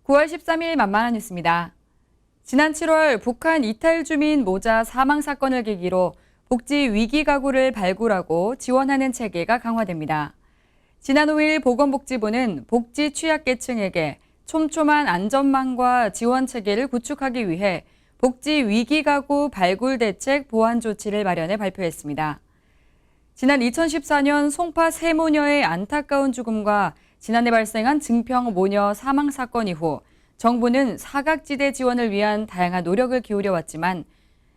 9월 13일 만만한 뉴스입니다. 지난 7월 북한 이탈 주민 모자 사망 사건을 계기로 복지 위기 가구를 발굴하고 지원하는 체계가 강화됩니다. 지난 5일 보건복지부는 복지 취약계층에게 촘촘한 안전망과 지원 체계를 구축하기 위해 복지 위기 가구 발굴 대책 보완 조치를 마련해 발표했습니다. 지난 2014년 송파 세 모녀의 안타까운 죽음과 지난해 발생한 증평 모녀 사망 사건 이후 정부는 사각지대 지원을 위한 다양한 노력을 기울여 왔지만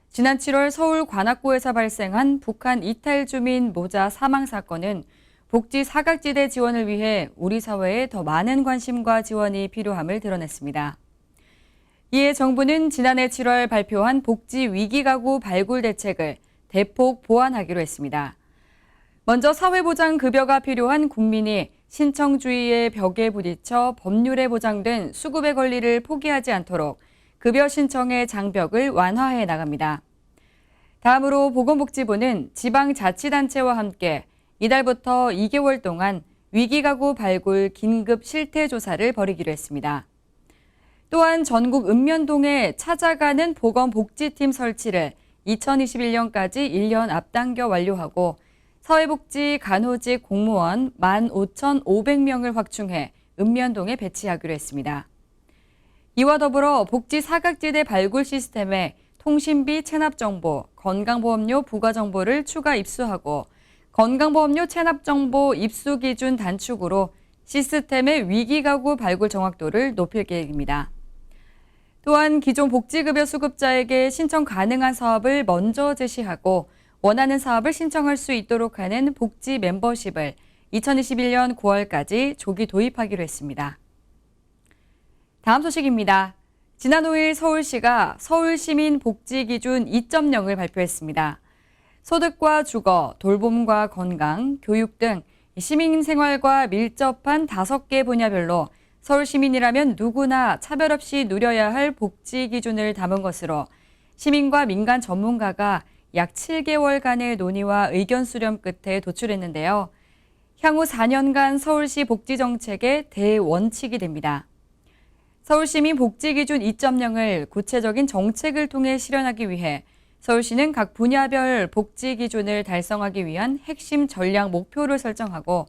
지난 7월 서울 관악구에서 발생한 북한 이탈 주민 모자 사망 사건은 복지 사각지대 지원을 위해 우리 사회에 더 많은 관심과 지원이 필요함을 드러냈습니다. 이에 정부는 지난해 7월 발표한 복지 위기가구 발굴 대책을 대폭 보완하기로 했습니다. 먼저 사회보장 급여가 필요한 국민이 신청주의의 벽에 부딪혀 법률에 보장된 수급의 권리를 포기하지 않도록 급여 신청의 장벽을 완화해 나갑니다. 다음으로 보건복지부는 지방자치단체와 함께 이달부터 2개월 동안 위기가구 발굴 긴급 실태조사를 벌이기로 했습니다. 또한 전국 읍면동에 찾아가는 보건복지팀 설치를 2021년까지 1년 앞당겨 완료하고 사회복지 간호직 공무원 15,500명을 확충해 읍면동에 배치하기로 했습니다. 이와 더불어 복지 사각지대 발굴 시스템에 통신비 체납정보, 건강보험료 부과정보를 추가 입수하고 건강보험료 체납정보 입수 기준 단축으로 시스템의 위기가구 발굴 정확도를 높일 계획입니다. 또한 기존 복지급여 수급자에게 신청 가능한 사업을 먼저 제시하고 원하는 사업을 신청할 수 있도록 하는 복지 멤버십을 2021년 9월까지 조기 도입하기로 했습니다. 다음 소식입니다. 지난 5일 서울시가 서울시민 복지기준 2.0을 발표했습니다. 소득과 주거, 돌봄과 건강, 교육 등 시민생활과 밀접한 5개 분야별로 서울 시민이라면 누구나 차별 없이 누려야 할 복지 기준을 담은 것으로 시민과 민간 전문가가 약 7개월간의 논의와 의견 수렴 끝에 도출했는데요. 향후 4년간 서울시 복지정책의 대원칙이 됩니다. 서울시민 복지기준 2.0을 구체적인 정책을 통해 실현하기 위해 서울시는 각 분야별 복지 기준을 달성하기 위한 핵심 전략 목표를 설정하고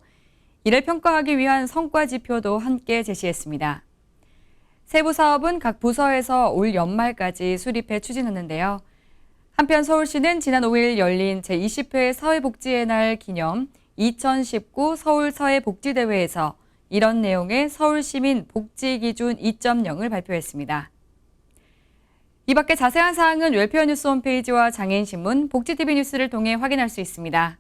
이를 평가하기 위한 성과 지표도 함께 제시했습니다. 세부 사업은 각 부서에서 올 연말까지 수립해 추진하는데요. 한편 서울시는 지난 5일 열린 제20회 사회복지의 날 기념 2019 서울 사회복지대회에서 이런 내용의 서울시민 복지기준 2.0을 발표했습니다. 이 밖에 자세한 사항은 웰페어 뉴스 홈페이지와 장애인신문, 복지TV 뉴스를 통해 확인할 수 있습니다.